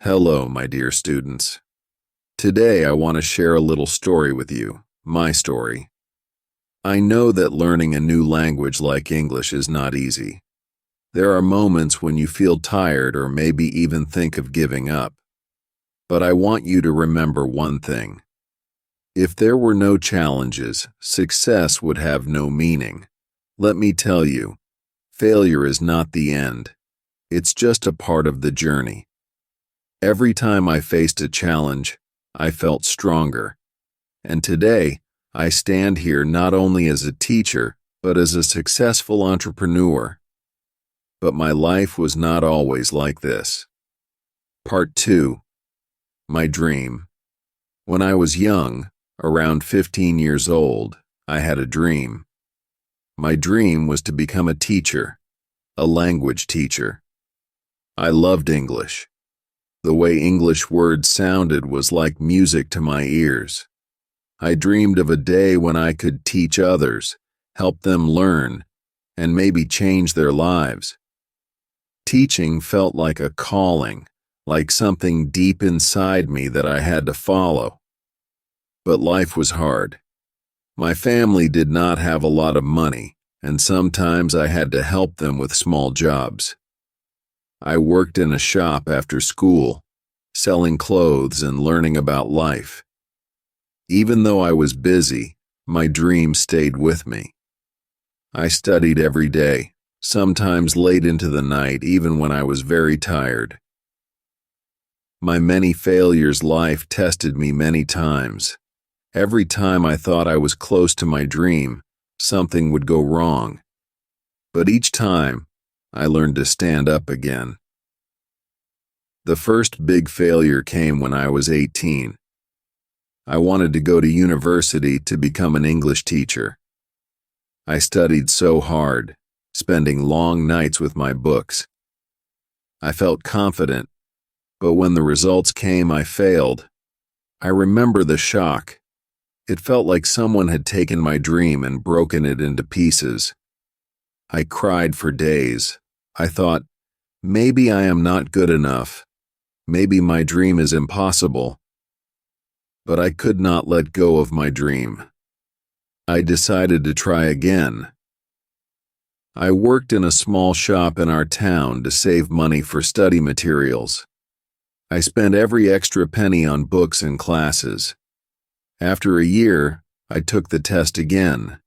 Hello, my dear students. Today I want to share a little story with you, my story. I know that learning a new language like English is not easy. There are moments when you feel tired or maybe even think of giving up. But I want you to remember one thing. If there were no challenges, success would have no meaning. Let me tell you, failure is not the end. It's just a part of the journey. Every time I faced a challenge, I felt stronger. And today, I stand here not only as a teacher, but as a successful entrepreneur. But my life was not always like this. Part 2. My dream. When I was young, around 15 years old, I had a dream. My dream was to become a teacher, a language teacher. I loved English. The way English words sounded was like music to my ears. I dreamed of a day when I could teach others, help them learn, and maybe change their lives. Teaching felt like a calling, like something deep inside me that I had to follow. But life was hard. My family did not have a lot of money, and sometimes I had to help them with small jobs. I worked in a shop after school, selling clothes and learning about life. Even though I was busy, my dream stayed with me. I studied every day, sometimes late into the night, even when I was very tired. My many failures life tested me many times. Every time I thought I was close to my dream, something would go wrong. But each time, I learned to stand up again. The first big failure came when I was 18. I wanted to go to university to become an English teacher. I studied so hard, spending long nights with my books. I felt confident, but when the results came, I failed. I remember the shock. It felt like someone had taken my dream and broken it into pieces. I cried for days. I thought, maybe I am not good enough. Maybe my dream is impossible. But I could not let go of my dream. I decided to try again. I worked in a small shop in our town to save money for study materials. I spent every extra penny on books and classes. After a year, I took the test again.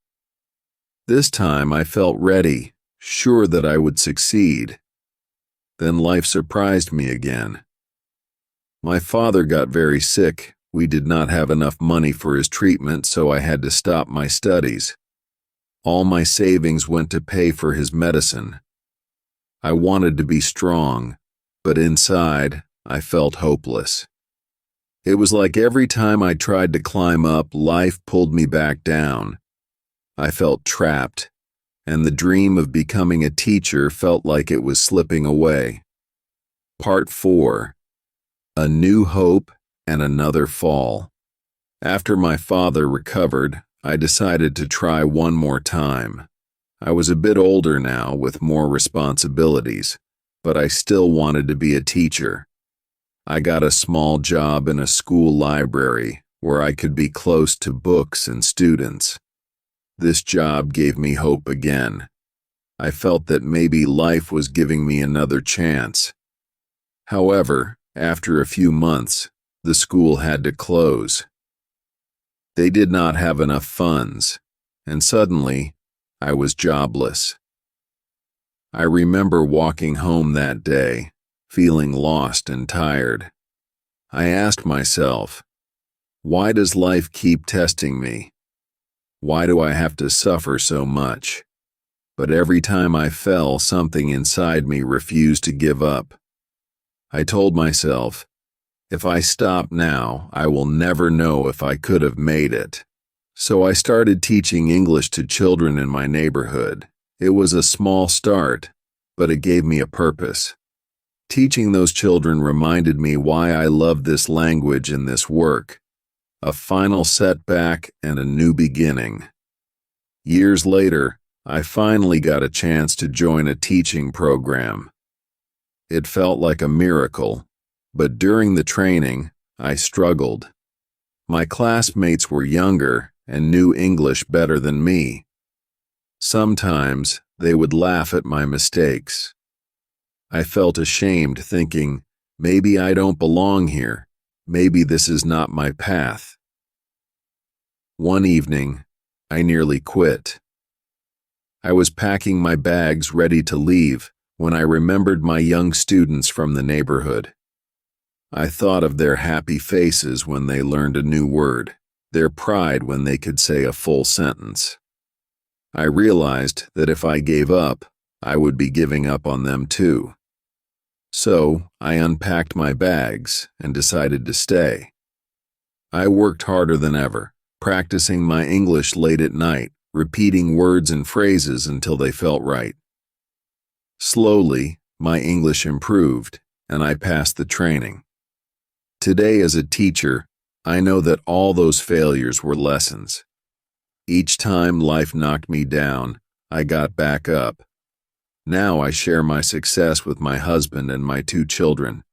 This time I felt ready, sure that I would succeed. Then life surprised me again. My father got very sick. We did not have enough money for his treatment, so I had to stop my studies. All my savings went to pay for his medicine. I wanted to be strong, but inside, I felt hopeless. It was like every time I tried to climb up, life pulled me back down. I felt trapped, and the dream of becoming a teacher felt like it was slipping away. Part 4. A New Hope and Another Fall. After my father recovered, I decided to try one more time. I was a bit older now with more responsibilities, but I still wanted to be a teacher. I got a small job in a school library where I could be close to books and students. This job gave me hope again. I felt that maybe life was giving me another chance. However, after a few months, the school had to close. They did not have enough funds, and suddenly, I was jobless. I remember walking home that day, feeling lost and tired. I asked myself, why does life keep testing me? Why do I have to suffer so much? But every time I fell, something inside me refused to give up. I told myself, if I stop now, I will never know if I could have made it. So I started teaching English to children in my neighborhood. It was a small start, but it gave me a purpose. Teaching those children reminded me why I love this language and this work. A final setback and a new beginning. Years later, I finally got a chance to join a teaching program. It felt like a miracle, But during the training, I struggled. My classmates were younger and knew English better than me. Sometimes they would laugh at my mistakes. I felt ashamed, thinking, maybe I don't belong here. Maybe this is not my path. One evening, I nearly quit. I was packing my bags ready to leave when I remembered my young students from the neighborhood. I thought of their happy faces when they learned a new word, their pride when they could say a full sentence. I realized that if I gave up, I would be giving up on them too. So I unpacked my bags and decided to stay. I worked harder than ever, practicing my English late at night, repeating words and phrases until they felt right. Slowly, my English improved, and I passed the training. Today, as a teacher, I know that all those failures were lessons. Each time life knocked me down, I got back up. Now I share my success with my husband and my 2 children.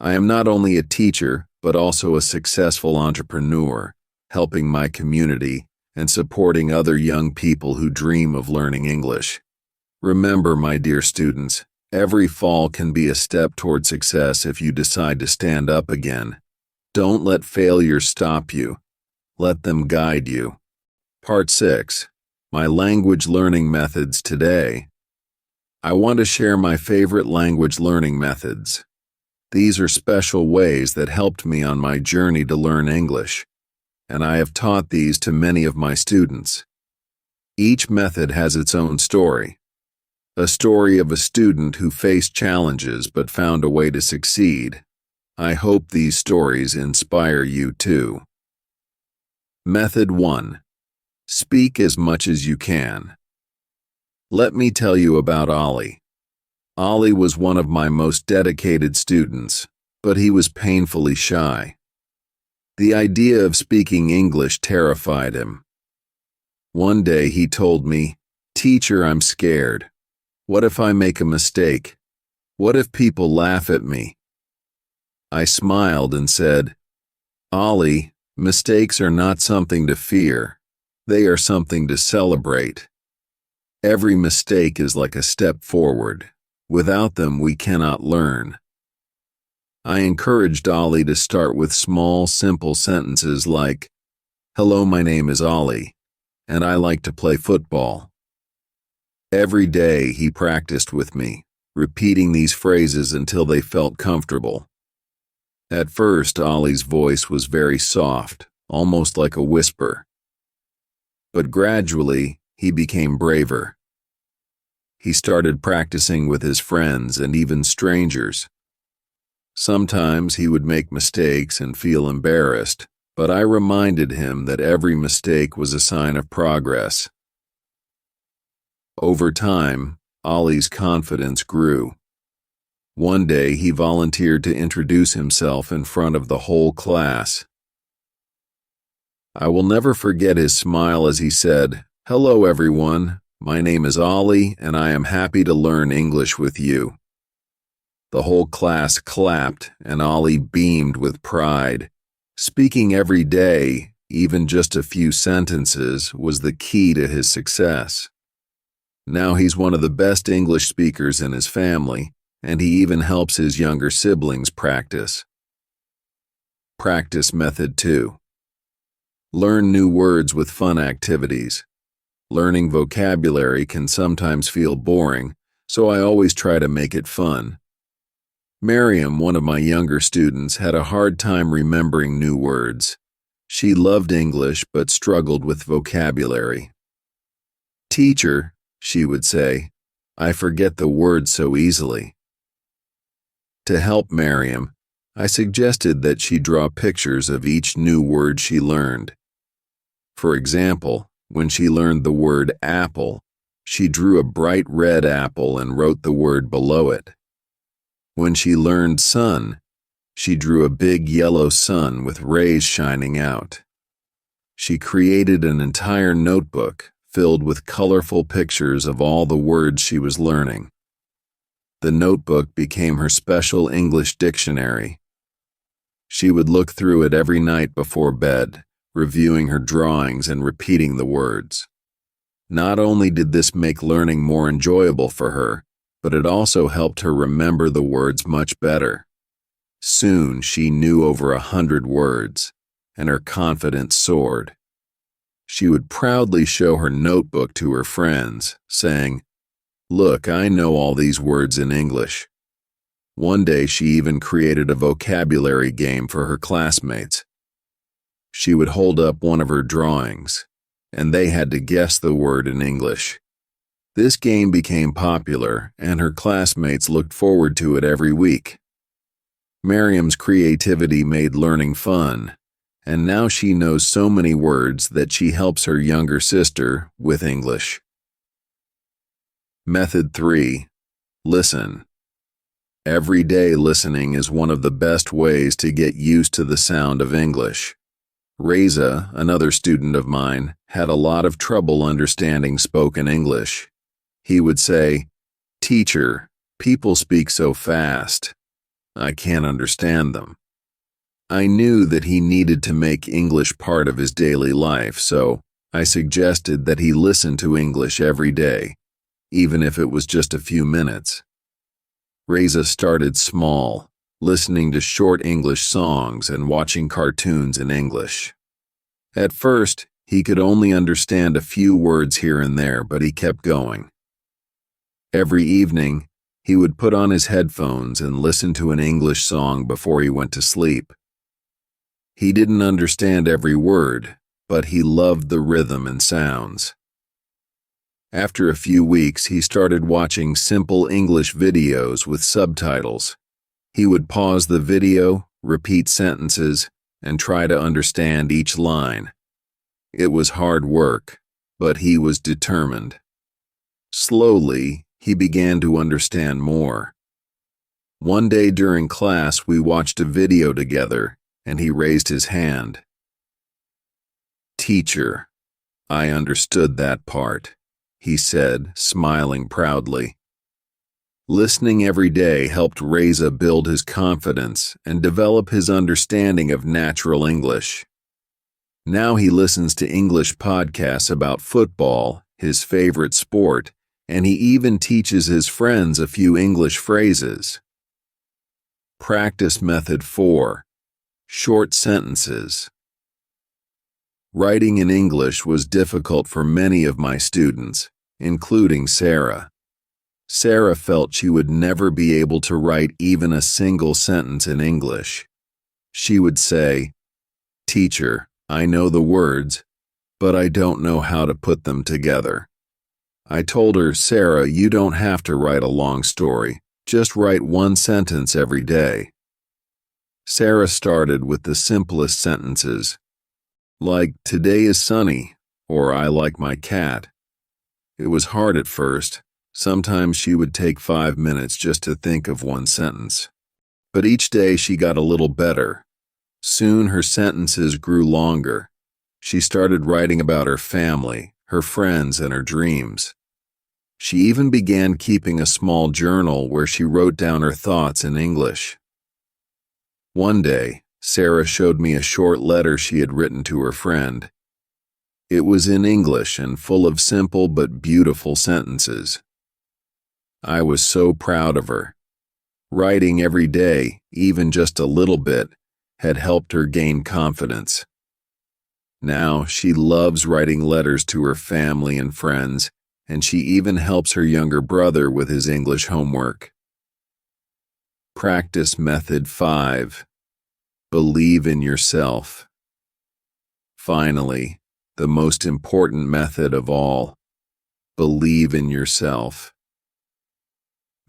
I am not only a teacher, but also a successful entrepreneur, helping my community and supporting other young people who dream of learning English. Remember, my dear students, every fall can be a step toward success if you decide to stand up again. Don't let failure stop you. Let them guide you. Part 6. My language learning methods today. I want to share my favorite language learning methods. These are special ways that helped me on my journey to learn English, and I have taught these to many of my students. Each method has its own story. A story of a student who faced challenges but found a way to succeed. I hope these stories inspire you too. Method 1. Speak as much as you can. Let me tell you about Ollie. Ollie was one of my most dedicated students, but he was painfully shy. The idea of speaking English terrified him. One day he told me, "Teacher, I'm scared. What if I make a mistake? What if people laugh at me?" I smiled and said, "Ollie, mistakes are not something to fear. They are something to celebrate. Every mistake is like a step forward. Without them, we cannot learn." I encouraged Ollie to start with small, simple sentences like, "Hello, my name is Ollie, and I like to play football." Every day he practiced with me, repeating these phrases until they felt comfortable. At first, Ollie's voice was very soft, almost like a whisper. But gradually, he became braver. He started practicing with his friends and even strangers. Sometimes he would make mistakes and feel embarrassed, but I reminded him that every mistake was a sign of progress. Over time, Ollie's confidence grew. One day he volunteered to introduce himself in front of the whole class. I will never forget his smile as he said, "Hello everyone, my name is Ollie and I am happy to learn English with you." The whole class clapped and Ollie beamed with pride. Speaking every day, even just a few sentences, was the key to his success. Now he's one of the best English speakers in his family, and he even helps his younger siblings practice. Practice Method 2. Learn new words with fun activities. Learning vocabulary can sometimes feel boring, so I always try to make it fun. Miriam, one of my younger students, had a hard time remembering new words. She loved English but struggled with vocabulary. "Teacher," she would say, "I forget the words so easily." To help Miriam, I suggested that she draw pictures of each new word she learned. For example, when she learned the word apple, she drew a bright red apple and wrote the word below it. When she learned sun, she drew a big yellow sun with rays shining out. She created an entire notebook filled with colorful pictures of all the words she was learning. The notebook became her special English dictionary. She would look through it every night before bed, reviewing her drawings and repeating the words. Not only did this make learning more enjoyable for her, but it also helped her remember the words much better. Soon she knew over 100 words, and her confidence soared. She would proudly show her notebook to her friends, saying, "Look, I know all these words in English." One day she even created a vocabulary game for her classmates. She would hold up one of her drawings, and they had to guess the word in English. This game became popular, and her classmates looked forward to it every week. Miriam's creativity made learning fun, and now she knows so many words that she helps her younger sister with English. Method 3. Listen. Every day listening is one of the best ways to get used to the sound of English. Reza, another student of mine, had a lot of trouble understanding spoken English. He would say, "Teacher, people speak so fast. I can't understand them." I knew that he needed to make English part of his daily life, so I suggested that he listen to English every day, even if it was just a few minutes. Reza started small, listening to short English songs and watching cartoons in English. At first, he could only understand a few words here and there, but he kept going. Every evening, he would put on his headphones and listen to an English song before he went to sleep. He didn't understand every word, but he loved the rhythm and sounds. After a few weeks, he started watching simple English videos with subtitles. He would pause the video, repeat sentences, and try to understand each line. It was hard work, but he was determined. Slowly, he began to understand more. One day during class, we watched a video together, and he raised his hand. "Teacher, I understood that part," he said, smiling proudly. Listening every day helped Reza build his confidence and develop his understanding of natural English. Now he listens to English podcasts about football, his favorite sport, and he even teaches his friends a few English phrases. Practice Method 4. Short sentences. Writing in English was difficult for many of my students, including Sarah. Sarah felt she would never be able to write even a single sentence in English. She would say, "Teacher, I know the words, but I don't know how to put them together." I told her, "Sarah, you don't have to write a long story. Just write one sentence every day." Sarah started with the simplest sentences, like "Today is sunny," or "I like my cat." It was hard at first. Sometimes she would take 5 minutes just to think of one sentence. But each day she got a little better. Soon her sentences grew longer. She started writing about her family, her friends, and her dreams. She even began keeping a small journal where she wrote down her thoughts in English. One day, Sarah showed me a short letter she had written to her friend. It was in English and full of simple but beautiful sentences. I was so proud of her. Writing every day, even just a little bit, had helped her gain confidence. Now she loves writing letters to her family and friends, and she even helps her younger brother with his English homework. Practice Method 5. Believe in yourself. Finally, the most important method of all. Believe in yourself.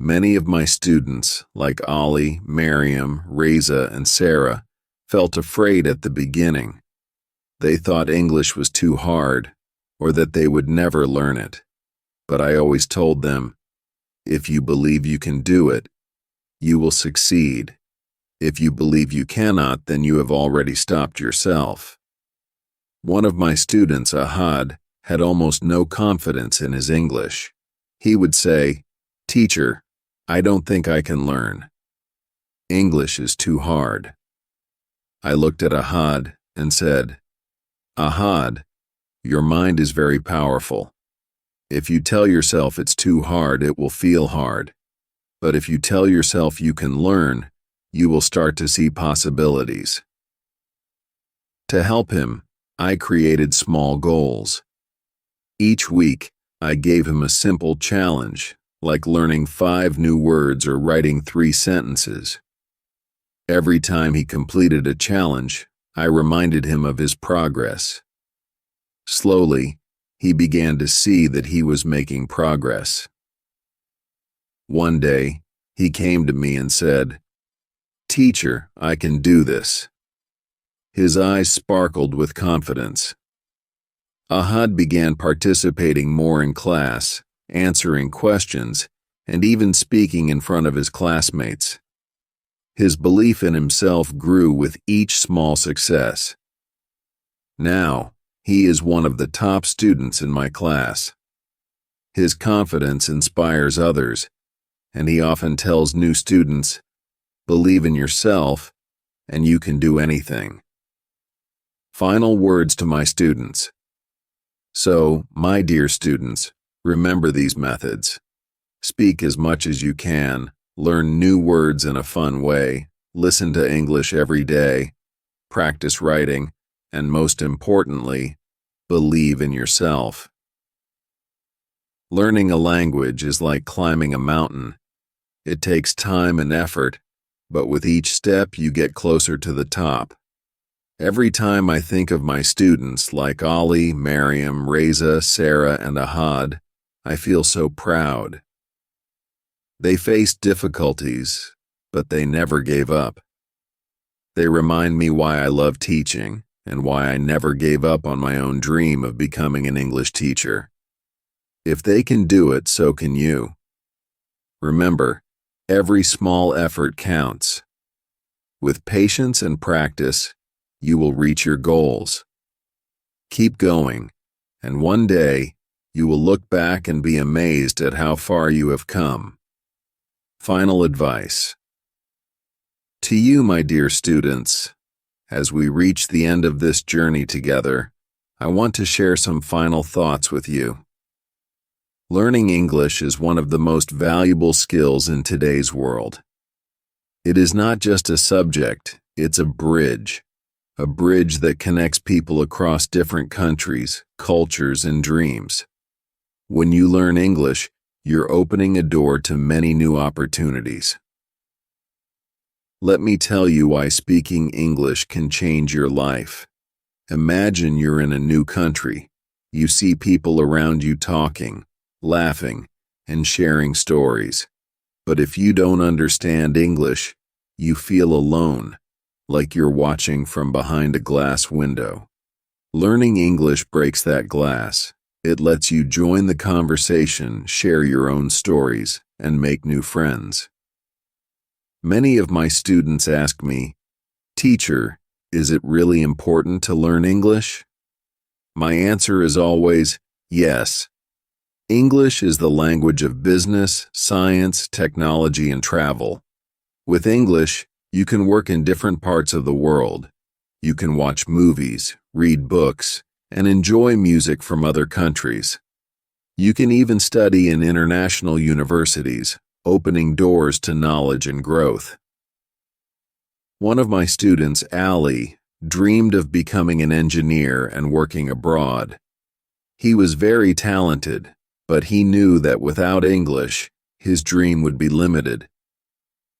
Many of my students, like Ali, Miriam, Reza, and Sarah, felt afraid at the beginning. They thought English was too hard, or that they would never learn it. But I always told them, if you believe you can do it, you will succeed. If you believe you cannot, then you have already stopped yourself. One of my students, Ahad, had almost no confidence in his English. He would say, "Teacher, I don't think I can learn. English is too hard. I looked at Ahad and said, Ahad, your mind is very powerful. If you tell yourself it's too hard, it will feel hard. But if you tell yourself you can learn, you will start to see possibilities. To help him, I created small goals. Each week, I gave him a simple challenge, like learning 5 new words or writing 3 sentences. Every time he completed a challenge, I reminded him of his progress. Slowly, he began to see that he was making progress. One day, he came to me and said, "Teacher, I can do this." His eyes sparkled with confidence. Ahad began participating more in class, answering questions, and even speaking in front of his classmates. His belief in himself grew with each small success. Now, he is one of the top students in my class. His confidence inspires others, and he often tells new students, "Believe in yourself, and you can do anything." Final words to my students. So, my dear students, remember these methods. Speak as much as you can, learn new words in a fun way, listen to English every day, practice writing, and most importantly, believe in yourself. Learning a language is like climbing a mountain. It takes time and effort, but with each step you get closer to the top. Every time I think of my students like Ali, Mariam, Reza, Sarah, and Ahad, I feel so proud. They faced difficulties, but they never gave up. They remind me why I love teaching and why I never gave up on my own dream of becoming an English teacher. If they can do it, so can you. Remember, every small effort counts. With patience and practice, you will reach your goals. Keep going, and one day, you will look back and be amazed at how far you have come. Final advice. To you, my dear students, as we reach the end of this journey together, I want to share some final thoughts with you. Learning English is one of the most valuable skills in today's world. It is not just a subject, it's a bridge that connects people across different countries, cultures, and dreams. When you learn English, you're opening a door to many new opportunities. Let me tell you why speaking English can change your life. Imagine you're in a new country. You see people around you talking, laughing, and sharing stories. But if you don't understand English, you feel alone, like you're watching from behind a glass window. Learning English breaks that glass. It lets you join the conversation, share your own stories, and make new friends. Many of my students ask me, "Teacher, is it really important to learn English?" My answer is always, yes. English is the language of business, science, technology, and travel. With English, you can work in different parts of the world. You can watch movies, read books, and enjoy music from other countries. You can even study in international universities, opening doors to knowledge and growth. One of my students, Ali, dreamed of becoming an engineer and working abroad. He was very talented, but he knew that without English, his dream would be limited.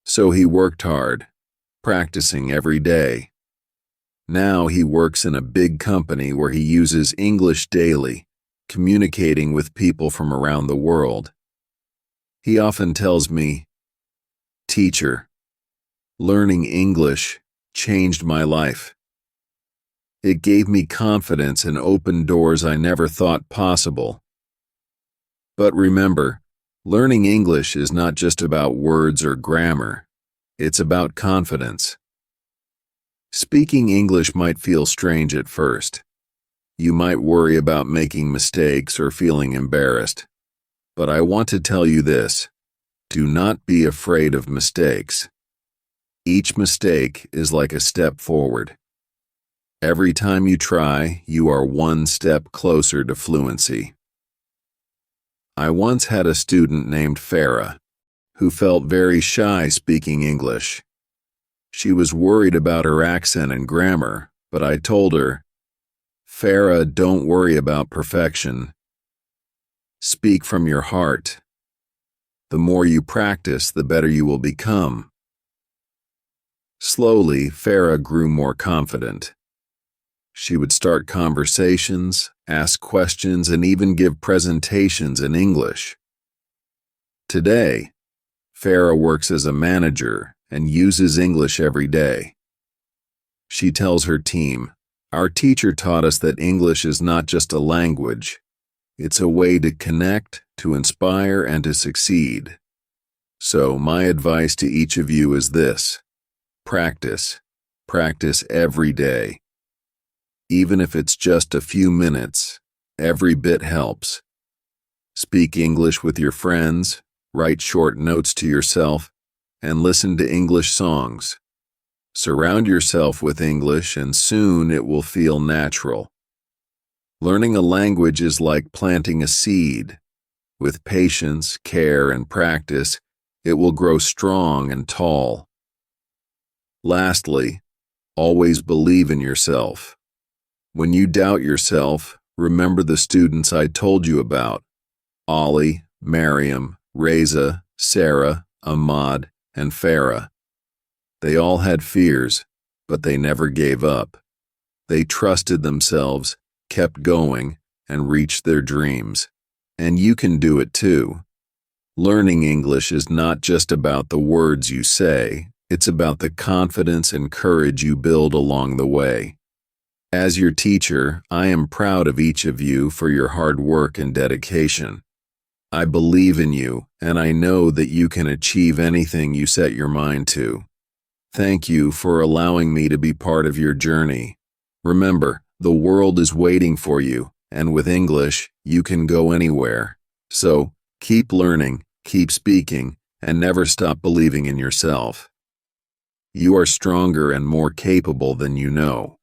So he worked hard, practicing every day. Now he works in a big company where he uses English daily, communicating with people from around the world. He often tells me, "Teacher, learning English changed my life. It gave me confidence and opened doors I never thought possible." But remember, learning English is not just about words or grammar. It's about confidence. Speaking English might feel strange at first. You might worry about making mistakes or feeling embarrassed. But I want to tell you this. Do not be afraid of mistakes. Each mistake is like a step forward. Every time you try, you are one step closer to fluency. I once had a student named Farah, who felt very shy speaking English. She was worried about her accent and grammar, but I told her, "Farah, don't worry about perfection. Speak from your heart. The more you practice, the better you will become." Slowly, Farah grew more confident. She would start conversations, ask questions, and even give presentations in English. Today, Farah works as a manager and uses English every day. She tells her team, "Our teacher taught us that English is not just a language. It's a way to connect, to inspire, and to succeed." So, my advice to each of you is this: practice. Practice every day. Even if it's just a few minutes, every bit helps. Speak English with your friends, write short notes to yourself, and listen to English songs. Surround yourself with English, and soon it will feel natural. Learning a language is like planting a seed. With patience, care, and practice, it will grow strong and tall. Lastly, always believe in yourself. When you doubt yourself, remember the students I told you about: Ollie, Mariam, Reza, Sarah, Ahmad, and Farah. They all had fears, but they never gave up. They trusted themselves, kept going, and reached their dreams. And you can do it too. Learning English is not just about the words you say, it's about the confidence and courage you build along the way. As your teacher, I am proud of each of you for your hard work and dedication. I believe in you, and I know that you can achieve anything you set your mind to. Thank you for allowing me to be part of your journey. Remember, the world is waiting for you, and with English, you can go anywhere. So, keep learning, keep speaking, and never stop believing in yourself. You are stronger and more capable than you know.